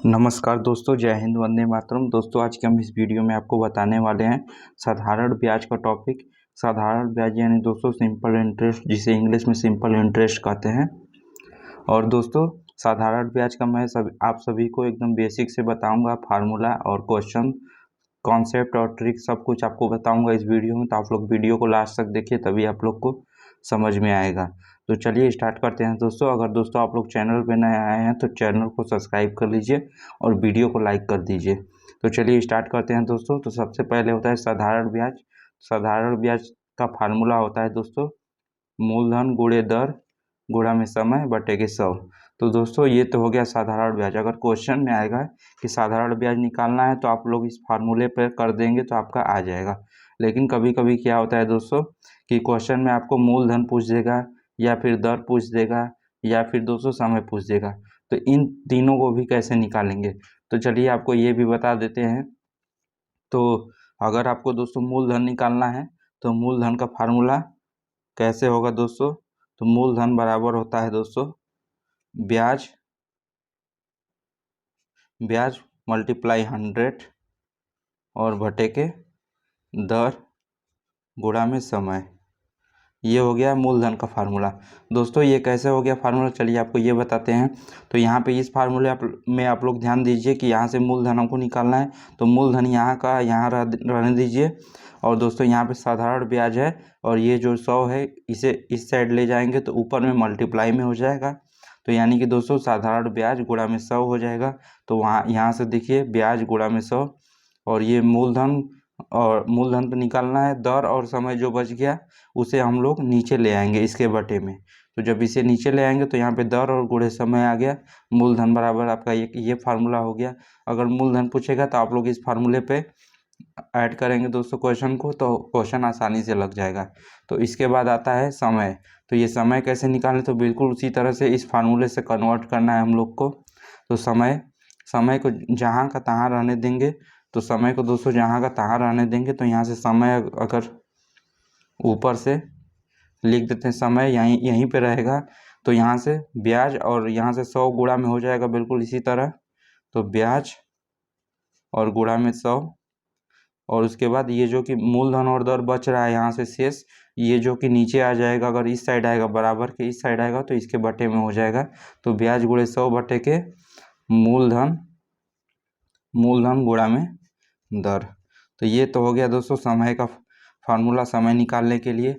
नमस्कार दोस्तों, जय हिंद, वंदे मातरम। दोस्तों, आज के हम इस वीडियो में आपको बताने वाले हैं साधारण ब्याज का टॉपिक। साधारण ब्याज यानी दोस्तों सिंपल इंटरेस्ट, जिसे इंग्लिश में सिंपल इंटरेस्ट कहते हैं। और दोस्तों, साधारण ब्याज का मैं आप सभी को एकदम बेसिक से बताऊंगा, फार्मूला और क्वेश्चन, कॉन्सेप्ट और ट्रिक सब कुछ आपको बताऊंगा इस वीडियो में। तो आप लोग वीडियो को लास्ट तक देखिए, तभी आप लोग को समझ में आएगा। तो चलिए स्टार्ट करते हैं दोस्तों। अगर दोस्तों आप लोग चैनल पे नए आए हैं तो चैनल को सब्सक्राइब कर लीजिए और वीडियो को लाइक कर दीजिए। तो चलिए स्टार्ट करते हैं दोस्तों। तो सबसे पहले होता है साधारण ब्याज। साधारण ब्याज का फार्मूला होता है दोस्तों मूलधन गुणे दर गुणा में समय बटे के 100। तो दोस्तों ये तो हो गया साधारण ब्याज। अगर क्वेश्चन में आएगा कि साधारण ब्याज निकालना है तो आप लोग इस फार्मूले पर कर देंगे तो आपका आ जाएगा। लेकिन कभी कभी क्या होता है दोस्तों कि क्वेश्चन में आपको मूलधन पूछ देगा, या फिर दर पूछ देगा, या फिर दोस्तों समय पूछ देगा। तो इन तीनों को भी कैसे निकालेंगे, तो चलिए आपको ये भी बता देते हैं। तो अगर आपको दोस्तों मूलधन निकालना है तो मूलधन का फार्मूला कैसे होगा दोस्तों। तो मूलधन बराबर होता है दोस्तों ब्याज ब्याज मल्टीप्लाई 100 और बटे के दर गुणा में समय। ये हो गया मूलधन का फार्मूला। दोस्तों ये कैसे हो गया फार्मूला, चलिए आपको ये बताते हैं। तो यहाँ पे इस फार्मूले में आप लोग ध्यान दीजिए कि यहाँ से मूलधन हमको निकालना है। तो मूलधन यहाँ का यहाँ रहने दीजिए। और दोस्तों यहाँ पे साधारण ब्याज है, और ये जो 100 है इसे इस साइड ले जाएंगे तो ऊपर में मल्टीप्लाई में हो जाएगा। तो यानी कि दोस्तों साधारण ब्याज गुणा में 100 हो जाएगा। तो वहाँ यहाँ से देखिए ब्याज गुणा में 100, और ये मूलधन, और मूलधन तो निकालना है। दर और समय जो बच गया उसे हम लोग नीचे ले आएंगे इसके बटे में। तो जब इसे नीचे ले आएंगे तो यहाँ पे दर और गुणे समय आ गया। मूलधन बराबर आपका ये फार्मूला हो गया। अगर मूलधन पूछेगा तो आप लोग इस फार्मूले पे ऐड करेंगे दोस्तों क्वेश्चन को, तो क्वेश्चन आसानी से लग जाएगा। तो इसके बाद आता है समय। तो ये समय कैसे निकालें, तो बिल्कुल उसी तरह से इस फार्मूले से कन्वर्ट करना है हम लोग को। तो समय समय को जहाँ का तहाँ रहने देंगे। तो समय को दोस्तों जहाँ का तहाँ रहने देंगे। तो यहाँ से समय अगर ऊपर से लिख देते हैं, समय यहीं यहीं पे रहेगा। तो यहाँ से ब्याज और यहाँ से 100 गुणा में हो जाएगा बिल्कुल इसी तरह। तो ब्याज और गुणा में 100, और उसके बाद ये जो कि मूलधन और दर बच रहा है यहाँ से शेष, ये जो कि नीचे आ जाएगा। अगर इस साइड आएगा, बराबर के इस साइड आएगा तो इसके बटे में हो जाएगा। तो ब्याज गुणे 100 बटे के मूलधन मूलधन गुणा में दर। तो ये तो हो गया दोस्तों समय का फार्मूला, समय निकालने के लिए।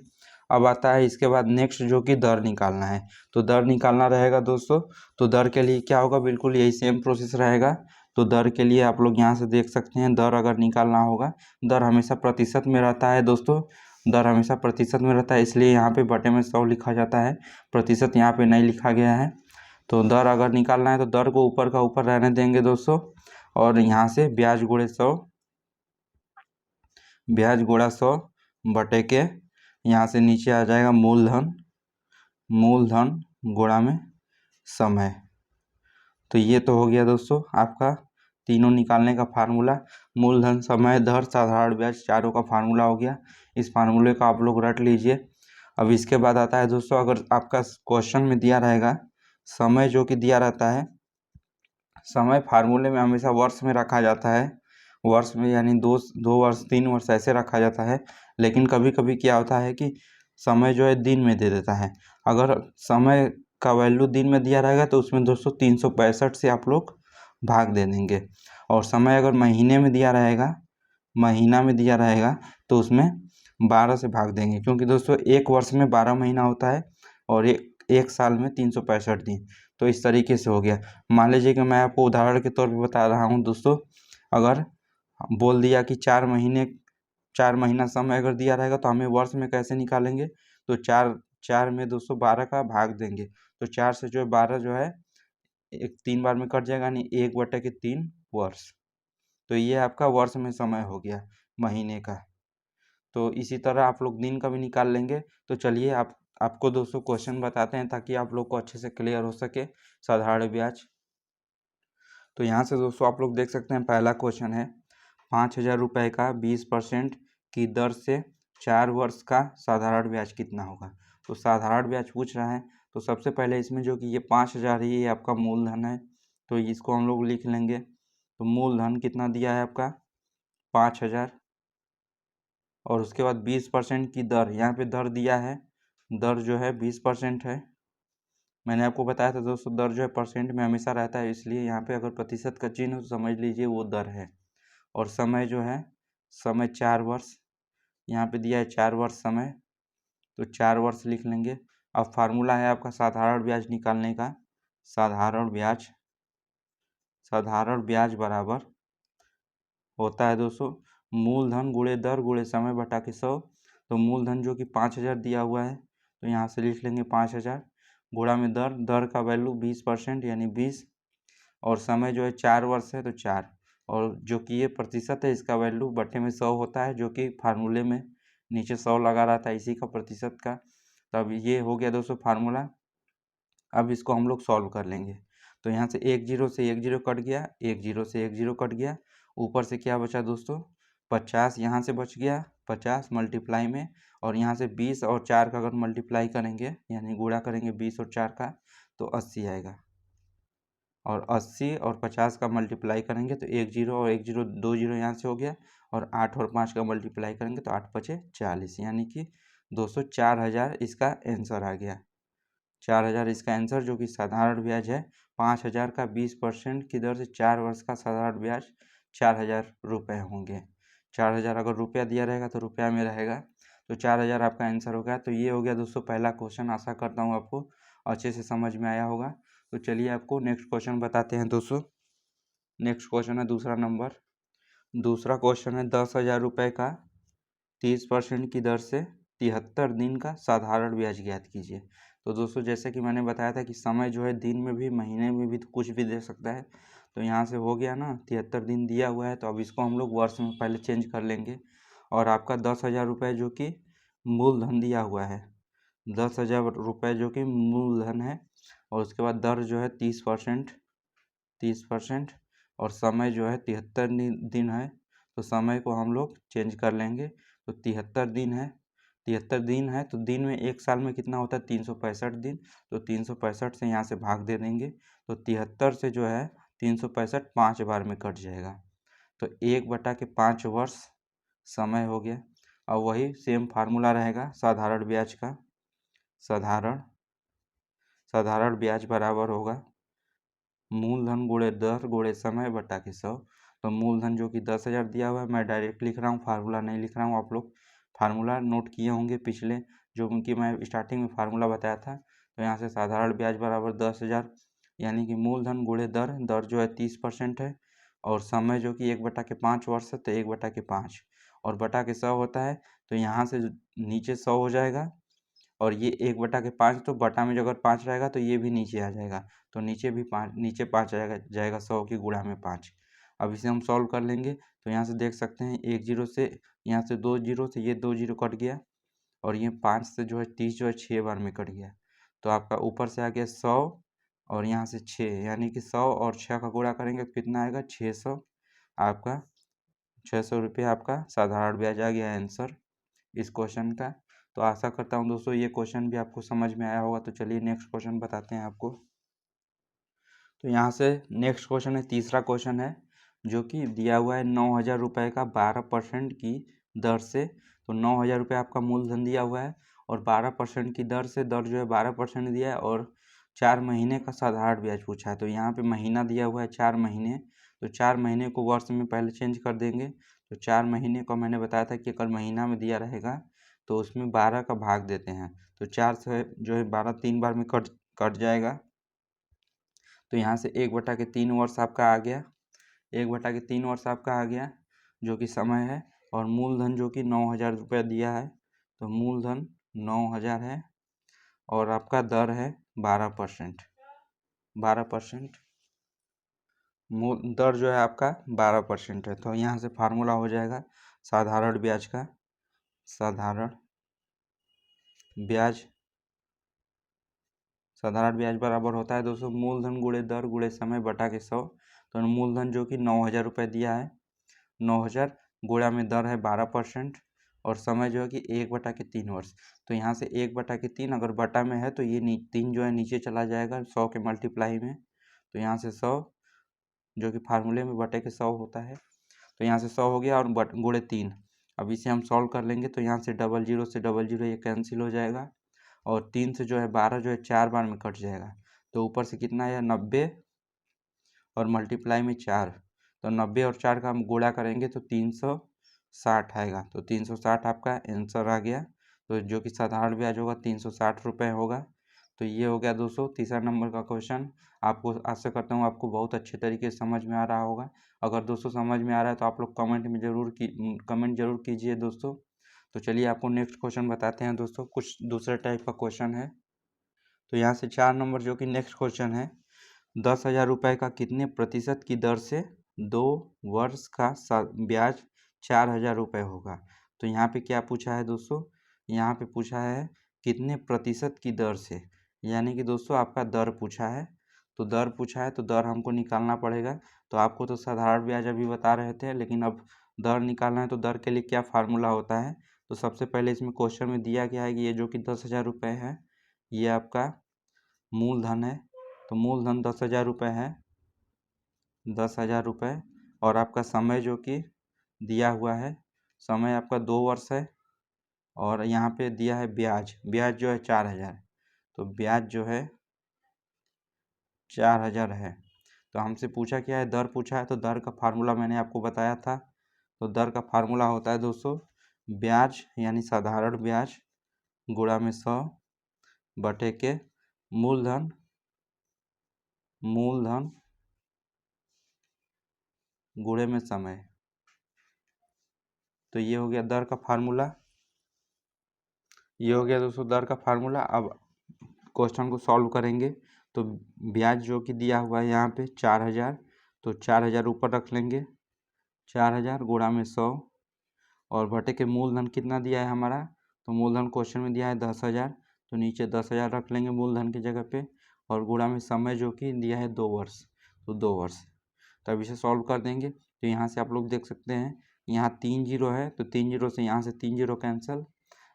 अब आता है इसके बाद नेक्स्ट जो कि दर निकालना है। तो दर निकालना रहेगा दोस्तों। तो दर के लिए क्या होगा, बिल्कुल यही सेम प्रोसेस रहेगा। तो दर के लिए आप लोग यहाँ से देख सकते हैं, दर अगर निकालना होगा, दर हमेशा प्रतिशत में रहता है दोस्तों। दर हमेशा प्रतिशत में रहता है, इसलिए यहाँ पे बटे में 100 लिखा जाता है, प्रतिशत यहाँ पे नहीं लिखा गया है। तो दर अगर निकालना है तो दर को ऊपर का ऊपर रहने देंगे दोस्तों, और यहाँ से ब्याज गुणे 100, ब्याज गुणा 100 बटे के यहाँ से नीचे आ जाएगा मूलधन गुणा में समय। तो ये तो हो गया दोस्तों आपका तीनों निकालने का फार्मूला। मूलधन, समय, दर, साधारण ब्याज, चारों का फार्मूला हो गया। इस फार्मूले का आप लोग रट लीजिए। अब इसके बाद आता है दोस्तों, अगर आपका क्वेश्चन में दिया रहेगा समय, जो कि दिया रहता है समय फार्मूले में हमेशा वर्ष में रखा जाता है। वर्ष में यानी 2 वर्ष 3 वर्ष ऐसे रखा जाता है। लेकिन कभी कभी क्या होता है कि समय जो है दिन में दे देता है। अगर समय का वैल्यू दिन में दिया रहेगा तो उसमें दोस्तों 365 से आप लोग भाग दे देंगे। और समय अगर महीने में दिया रहेगा, महीना में दिया रहेगा, तो उसमें 12 से भाग देंगे। क्योंकि दोस्तों एक वर्ष में 12 महीना होता है, और एक साल में 365 दिन। तो इस तरीके से हो गया। मान लीजिए कि मैं आपको उदाहरण के तौर पे बता रहा हूँ दोस्तों। अगर बोल दिया कि 4 महीना समय अगर दिया रहेगा तो हमें वर्ष में कैसे निकालेंगे। तो चार चार में 212 का भाग देंगे। तो 4 से जो है 12 जो है एक 3 बार में कट जाएगा, यानी 1/3 वर्ष। तो ये आपका वर्ष में समय हो गया महीने का। तो इसी तरह आप लोग दिन का भी निकाल लेंगे। तो चलिए आपको दोस्तों क्वेश्चन बताते हैं ताकि आप लोग को अच्छे से क्लियर हो सके साधारण ब्याज। तो यहाँ से दोस्तों आप लोग देख सकते हैं, पहला क्वेश्चन है 5,000 रुपये का 20% की दर से 4 वर्ष का साधारण ब्याज कितना होगा। तो साधारण ब्याज पूछ रहा है। तो सबसे पहले इसमें जो कि ये 5,000 है, ये आपका मूलधन है। तो इसको हम लोग लिख लेंगे। तो मूलधन कितना दिया है आपका 5,000, और उसके बाद 20% की दर, यहाँ पे दर दिया है, दर जो है 20% है। मैंने आपको बताया था दोस्तों दर जो है परसेंट में हमेशा रहता है, इसलिए यहाँ पे अगर प्रतिशत का चिन्ह हो तो समझ लीजिए वो दर है। और समय जो है, समय 4 वर्ष, यहाँ पे दिया है 4 वर्ष समय, तो 4 वर्ष लिख लेंगे। अब फार्मूला है आपका साधारण ब्याज निकालने का। साधारण ब्याज बराबर होता है दोस्तों मूलधन गुणे दर गुणे समय बटा के 100। तो मूलधन जो कि 5,000 दिया हुआ है, तो यहाँ से लिख लेंगे 5,000, गुणा में दर, दर का वैल्यू 20% यानी 20, और समय जो है 4 वर्ष है तो 4, और जो कि ये प्रतिशत है इसका वैल्यू बटे में 100 होता है, जो कि फार्मूले में नीचे 100 लगा रहा था इसी का प्रतिशत का। तब ये हो गया दोस्तों फार्मूला। अब इसको हम लोग सॉल्व कर लेंगे। तो यहाँ से 1 जीरो से 1 जीरो कट गया, 1 जीरो से 1 जीरो कट गया, ऊपर से क्या बचा दोस्तों 50, यहाँ से बच गया 50 मल्टीप्लाई में, और यहाँ से 20 और 4 का अगर मल्टीप्लाई करेंगे यानी गुणा करेंगे 20 और 4 का तो 80 आएगा, और 80 और 50 का मल्टीप्लाई करेंगे तो 1 जीरो और 1 जीरो 2 जीरो यहाँ से हो गया, और 8 और 5 का मल्टीप्लाई करेंगे तो 8 पचे 40, यानी कि दोस्तों 4,000 इसका आंसर आ गया। 4,000 इसका आंसर, जो कि साधारण ब्याज है 5,000 का 20% की दर से 4 वर्ष का साधारण ब्याज 4,000 रुपये होंगे। 4,000 अगर रुपया दिया रहेगा तो रुपया में रहेगा, तो 4,000 आपका आंसर हो गया। तो ये हो गया दोस्तों पहला क्वेश्चन। आशा करता हूँ आपको अच्छे से समझ में आया होगा। तो चलिए आपको नेक्स्ट क्वेश्चन बताते हैं दोस्तों। नेक्स्ट क्वेश्चन है दूसरा नंबर। दूसरा क्वेश्चन है 10,000 रुपये का 30% की दर से 73 दिन का साधारण ब्याज ज्ञात कीजिए। तो दोस्तों जैसे कि मैंने बताया था कि समय जो है दिन में भी महीने में भी कुछ भी दे सकता है। तो यहाँ से हो गया ना 73 दिन दिया हुआ है, तो अब इसको हम लोग वर्ष में पहले चेंज कर लेंगे। और आपका 10,000 रुपये जो कि मूलधन दिया हुआ है, 10,000 रुपये जो कि मूलधन है, और उसके बाद दर जो है 30%, और समय जो है 73 दिन है, तो समय को हम लोग चेंज कर लेंगे। तो 73 दिन है, 73 दिन है, तो दिन में एक साल में कितना होता है 365 दिन, तो 365 से यहाँ से भाग दे देंगे, तो 73 से जो है 365 5 बार में कट जाएगा, तो 1/5 वर्ष समय हो गया। अब वही सेम फार्मूला रहेगा साधारण ब्याज का। साधारण ब्याज बराबर होगा मूलधन गुणे दर गुणे समय बटा के 100। तो मूलधन जो कि 10,000 दिया हुआ है, मैं डायरेक्ट लिख रहा हूँ, फार्मूला नहीं लिख रहा हूँ। आप लोग फार्मूला नोट किए होंगे पिछले, जो उनकी मैं स्टार्टिंग में फार्मूला बताया था। तो यहाँ से साधारण ब्याज बराबर 10,000, यानी कि मूलधन गुणे दर, दर जो है 30% है, और समय जो कि 1/5 वर्ष है, तो 1/5 और बटा के 100 होता है। तो यहाँ से नीचे 100 हो जाएगा, और ये 1/5, तो बटा में जो अगर 5 रहेगा तो ये भी नीचे आ जाएगा, तो नीचे भी 5, नीचे 5 जाएगा 100 की गुणा में 5। अब इसे हम सॉल्व कर लेंगे। तो यहाँ से देख सकते हैं 1 जीरो से, यहाँ से 2 जीरो से ये 2 जीरो कट गया, और ये 5 से जो है 30 जो है 6 बार में कट गया, तो आपका ऊपर से आ गया 100, और यहाँ से 6, यानी कि 100 और 6 का गुणा करेंगे तो कितना आएगा 600। आपका 600 रुपये आपका साधारण ब्याज आ गया आंसर इस क्वेश्चन का। तो आशा करता हूँ दोस्तों ये क्वेश्चन भी आपको समझ में आया होगा। तो चलिए नेक्स्ट क्वेश्चन बताते हैं आपको। तो यहाँ से नेक्स्ट क्वेश्चन है, तीसरा क्वेश्चन है, जो कि दिया हुआ है 9,000 रुपये का 12% की दर से। तो 9,000 रुपये आपका मूलधन दिया हुआ है, और 12% की दर से, दर जो है 12% दिया है, और 4 महीने का साधारण ब्याज पूछा है। तो यहाँ पे महीना दिया हुआ है 4 महीने, तो 4 महीने को वर्ष में पहले चेंज कर देंगे। तो 4 महीने को मैंने बताया था कि अगर महीना में दिया रहेगा तो उसमें 12 का भाग देते हैं, तो 4 से जो है 12 3 बार में कट जाएगा। तो यहाँ से 1/3 वर्ष आपका आ गया, 1/3 वर्ष आपका आ गया, जो कि समय है। और मूलधन जो कि 9,000 रुपये दिया है, तो मूलधन 9,000 है, और आपका दर है 12%। 12% दर जो है आपका 12% है। तो यहाँ से फार्मूला हो जाएगा साधारण ब्याज का। साधारण ब्याज बराबर होता है दोस्तों मूलधन गुणे दर गुणे समय बटा के 100। तो मूलधन जो कि 9,000 रुपये दिया है, 9,000 गुणा में दर है 12%, और समय जो है कि 1/3 वर्ष। तो यहाँ से 1/3 अगर बटा में है तो ये 3 जो है नीचे चला जाएगा 100 के मल्टीप्लाई में, तो यहाँ से 100, जो कि फार्मूले में बटे के 100 होता है। तो यहाँ से 100 हो गया और बट गुणे 3। अब इसे हम सॉल्व कर लेंगे तो यहाँ से डबल जीरो से डबल जीरो ये कैंसिल हो जाएगा और 3 से जो है 12 जो है 4 बार में कट जाएगा। तो ऊपर से कितना आया 90 और मल्टीप्लाई में 4। तो 90 और 4 का हम गुणा करेंगे तो 360 आएगा। तो 360 आपका आंसर आ गया। तो जो कि साधारण ब्याज होगा 360 रुपये होगा। तो ये हो गया दोस्तों तीसरा नंबर का क्वेश्चन। आपको आशा करता हूँ आपको बहुत अच्छे तरीके से समझ में आ रहा होगा। अगर दोस्तों समझ में आ रहा है तो आप लोग कमेंट जरूर कीजिए दोस्तों। तो चलिए आपको नेक्स्ट क्वेश्चन बताते हैं दोस्तों। कुछ दूसरे टाइप का क्वेश्चन है। तो यहाँ से 4 नंबर जो कि नेक्स्ट क्वेश्चन है, 10,000 रुपये का कितने प्रतिशत की दर से 2 वर्ष का ब्याज 4,000 रुपये होगा। तो यहाँ पे क्या पूछा है दोस्तों, यहाँ पे पूछा है कितने प्रतिशत की दर से, यानी कि दोस्तों आपका दर पूछा है। तो दर पूछा है तो दर हमको निकालना पड़ेगा। तो आपको तो साधारण ब्याज अभी बता रहे थे, लेकिन अब दर निकालना है तो दर के लिए क्या फार्मूला होता है। तो सबसे पहले इसमें क्वेश्चन में दिया गया है कि ये जो कि 10,000 रुपये है ये आपका मूलधन है। तो मूलधन 10,000 रुपये है, 10,000 रुपये। और आपका समय जो कि दिया हुआ है, समय आपका 2 वर्ष है। और यहाँ पे दिया है ब्याज, ब्याज जो है 4,000। तो ब्याज जो है 4,000 है। तो हमसे पूछा क्या है, दर पूछा है। तो दर का फार्मूला मैंने आपको बताया था। तो दर का फार्मूला होता है दोस्तों ब्याज यानी साधारण ब्याज गुणा में 100 बटे के मूलधन गुणे में समय। तो ये हो गया दर का फार्मूला। ये हो गया दोस्तों दर का फार्मूला। अब क्वेश्चन को सॉल्व करेंगे। तो ब्याज जो कि दिया हुआ है यहाँ पे 4,000, तो 4,000 ऊपर रख लेंगे, 4,000 गुणा में 100 और बटे के मूलधन कितना दिया है हमारा। तो मूलधन क्वेश्चन में दिया है 10,000, तो नीचे 10,000 रख लेंगे मूलधन की जगह पे। और गुणा में समय जो कि दिया है 2 वर्ष, तो 2 वर्ष। तो अब इसे सॉल्व कर देंगे। तो यहाँ से आप लोग देख सकते हैं यहाँ 3 जीरो है, तो 3 जीरो से यहाँ से 3 जीरो कैंसिल।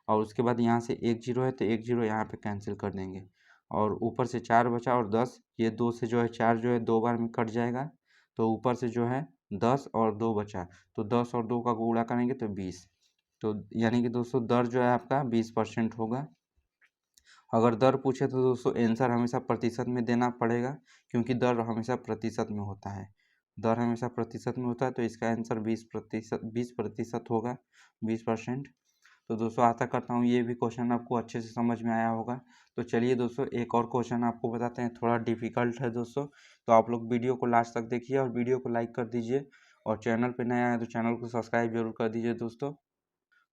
और उसके बाद यहाँ से 1 जीरो है तो 1 जीरो यहाँ पे कैंसिल कर देंगे। और ऊपर से 4 बचा और 10, ये 2 से जो है 4 जो है 2 बार में कट जाएगा। तो ऊपर से जो है 10 और 2 बचा, तो 10 और 2 का गुणा करेंगे तो 20। तो यानी कि दोस्तों दर जो है आपका 20% होगा। अगर दर पूछे तो दोस्तों आंसर हमेशा प्रतिशत में देना पड़ेगा, क्योंकि दर हमेशा प्रतिशत में होता है। दर हमेशा प्रतिशत में होता है, तो इसका आंसर 20% होगा, 20%। तो दोस्तों आशा करता हूँ ये भी क्वेश्चन आपको अच्छे से समझ में आया होगा। तो चलिए दोस्तों एक और क्वेश्चन आपको बताते हैं, थोड़ा डिफिकल्ट है दोस्तों। तो आप लोग वीडियो को लास्ट तक देखिए और वीडियो को लाइक कर दीजिए। और चैनल पे नया है तो चैनल को सब्सक्राइब जरूर कर दीजिए दोस्तों।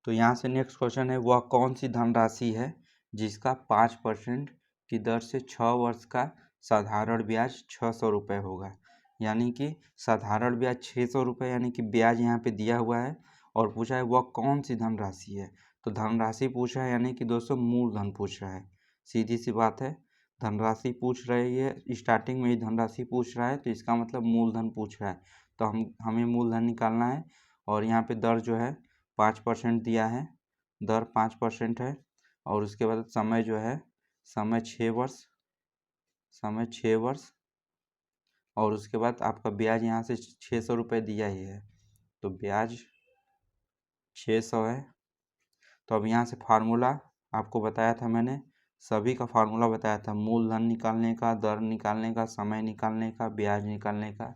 तो यहाँ से नेक्स्ट क्वेश्चन है, वह कौन सी धनराशि है जिसका 5% की दर से 6 वर्ष का साधारण ब्याज 600 रुपये होगा। यानी कि साधारण ब्याज 600 रुपये, यानी कि ब्याज यहाँ पे दिया हुआ है और पूछा है वह कौन सी धनराशि है। तो धनराशि पूछा है, यानी कि दोस्तों मूलधन पूछ रहा है। सीधी सी बात है, धनराशि पूछ रही है, स्टार्टिंग में ही धनराशि पूछ रहा है तो इसका मतलब मूलधन पूछ रहा है। तो हमें मूलधन निकालना है। और यहाँ पे दर जो है 5% दिया है, दर 5% है। और उसके बाद समय जो है, समय 6 वर्ष। और उसके बाद आपका ब्याज यहाँ से 600 रुपये दिया ही है, तो ब्याज 600 है। तो अब यहाँ से फार्मूला आपको बताया था मैंने, सभी का फार्मूला बताया था, मूलधन निकालने का, दर निकालने का, समय निकालने का, ब्याज निकालने का,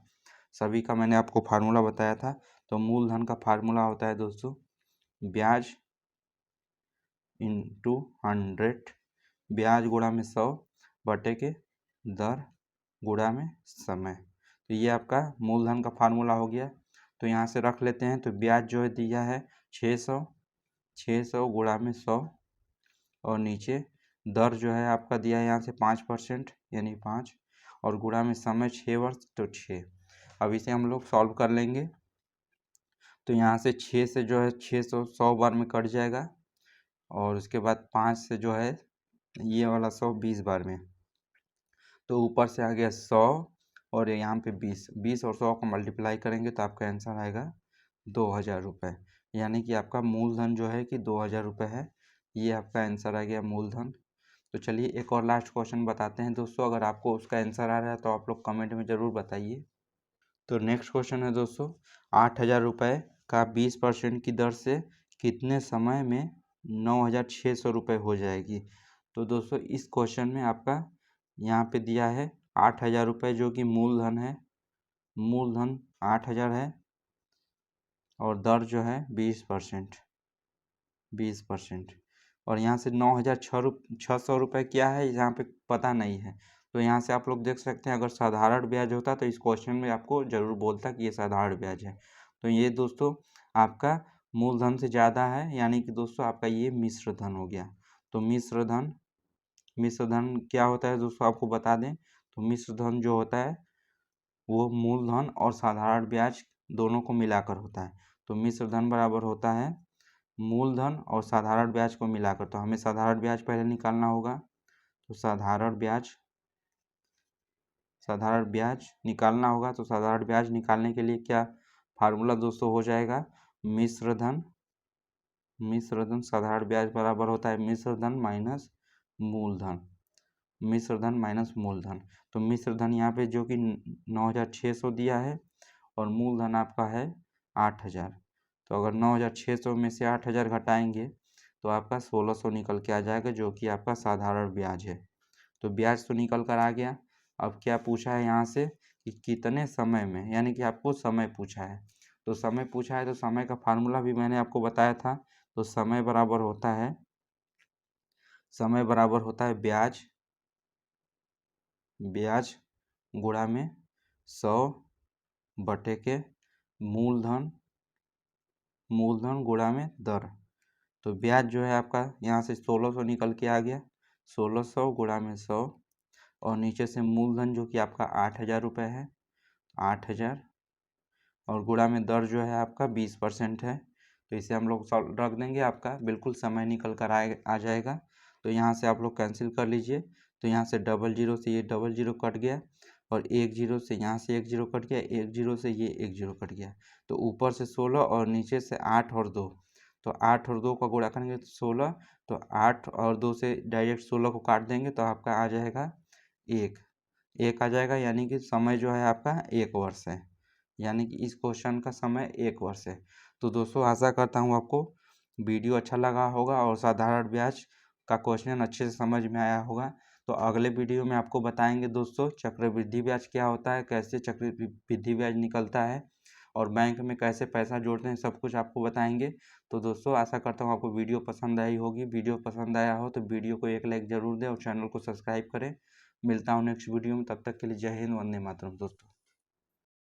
सभी का मैंने आपको फार्मूला बताया था। तो मूलधन का फार्मूला होता है दोस्तों ब्याज इंटू 100, ब्याज गुणा में 100 बटे के दर गुणा में समय। तो ये आपका मूलधन का फार्मूला हो गया। तो यहाँ से रख लेते हैं। तो ब्याज जो है दिया है 600 गुणा में 100 और नीचे दर जो है आपका दिया है यहाँ से 5% यानी 5 और गुणा में समय 6 वर्ष तो 6। अब इसे हम लोग सॉल्व कर लेंगे। तो यहाँ से 6 से जो है 600 100 बार में कट जाएगा और उसके बाद 5 से जो है ये वाला 100 20 बार में, तो ऊपर से आ गया 100 और यहाँ पे 20 और 100 को मल्टीप्लाई करेंगे तो आपका आंसर आएगा 2,000 रुपये। यानी कि आपका मूलधन जो है कि 2,000 रुपये है। ये आपका आंसर आ गया मूलधन। तो चलिए एक और लास्ट क्वेश्चन बताते हैं दोस्तों। अगर आपको उसका आंसर आ रहा है तो आप लोग कमेंट में ज़रूर बताइए। तो नेक्स्ट क्वेश्चन है दोस्तों, 8,000 रुपये का 20% की दर से कितने समय में 9,600 रुपये हो जाएगी। तो दोस्तों इस क्वेश्चन में आपका यहाँ पे दिया है 8,000 रुपये जो कि मूलधन है, मूलधन 8,000 है और दर जो है 20%, और यहाँ से 9,600 रुपये क्या है यहाँ पे पता नहीं है। तो यहाँ से आप लोग देख सकते हैं, अगर साधारण ब्याज होता तो इस क्वेश्चन में आपको ज़रूर बोलता कि ये साधारण ब्याज है। तो ये दोस्तों आपका मूलधन से ज़्यादा है, यानी कि दोस्तों आपका ये मिश्र धन हो गया। तो मिश्र धन क्या होता है दोस्तों, आपको बता दें तो मिश्र धन जो होता है वो मूलधन और साधारण ब्याज दोनों को मिलाकर होता है। तो मिश्र धन बराबर होता है मूलधन और साधारण ब्याज को मिलाकर। तो हमें साधारण ब्याज पहले निकालना होगा। तो साधारण ब्याज निकालना होगा। तो साधारण ब्याज निकालने के लिए क्या फार्मूला दोस्तों हो जाएगा, मिश्र धन साधारण ब्याज बराबर होता है मिश्र धन माइनस मूलधन, तो मिश्र धन यहाँ पे जो कि 9,600 दिया है और मूलधन आपका है 8,000। तो अगर 9,600 में से 8,000 घटाएंगे तो आपका 1,600 निकल के आ जाएगा, जो कि आपका साधारण ब्याज है। तो ब्याज तो निकल कर आ गया। अब क्या पूछा है यहाँ से कि कितने समय में, यानी कि आपको समय पूछा है। तो समय पूछा है तो समय का फार्मूला भी मैंने आपको बताया था। तो समय बराबर होता है ब्याज गुणा में 100 बटे के मूलधन गुणा में दर। तो ब्याज जो है आपका यहाँ से 1,600 निकल के आ गया, 1,600 गुणा में 100 और नीचे से मूलधन जो कि आपका 8,000 रुपये है, 8,000 और गुणा में दर जो है आपका 20% है। तो इसे हम लोग रख देंगे, आपका बिल्कुल समय निकल कर आ जाएगा। तो यहाँ से आप लोग कैंसिल कर लीजिए। तो यहाँ से 00 से ये 00 कट गया और 10 से यहाँ से 10 कट गया, 10 से ये 10 कट गया। तो ऊपर से 16 और नीचे से 8 और 2। तो 8 और 2 का गुणा करेंगे तो 16। तो 8 और 2 से डायरेक्ट 16 को काट देंगे तो आपका आ जाएगा 1 आ जाएगा, यानी कि समय जो है आपका 1 वर्ष है, यानी कि इस क्वेश्चन का समय 1 वर्ष है। तो दोस्तों आशा करता हूँ आपको वीडियो अच्छा लगा होगा और साधारण ब्याज का क्वेश्चन अच्छे से समझ में आया होगा। तो अगले वीडियो में आपको बताएंगे दोस्तों चक्रवृद्धि ब्याज क्या होता है, कैसे चक्रवृद्धि ब्याज निकलता है और बैंक में कैसे पैसा जोड़ते हैं, सब कुछ आपको बताएंगे। तो दोस्तों आशा करता हूँ आपको वीडियो पसंद आई होगी। वीडियो पसंद आया हो तो वीडियो को एक लाइक ज़रूर दें और चैनल को सब्सक्राइब करें। मिलता हूँ नेक्स्ट वीडियो में, तब तक के लिए जय हिंद, वंदे मातरम दोस्तों।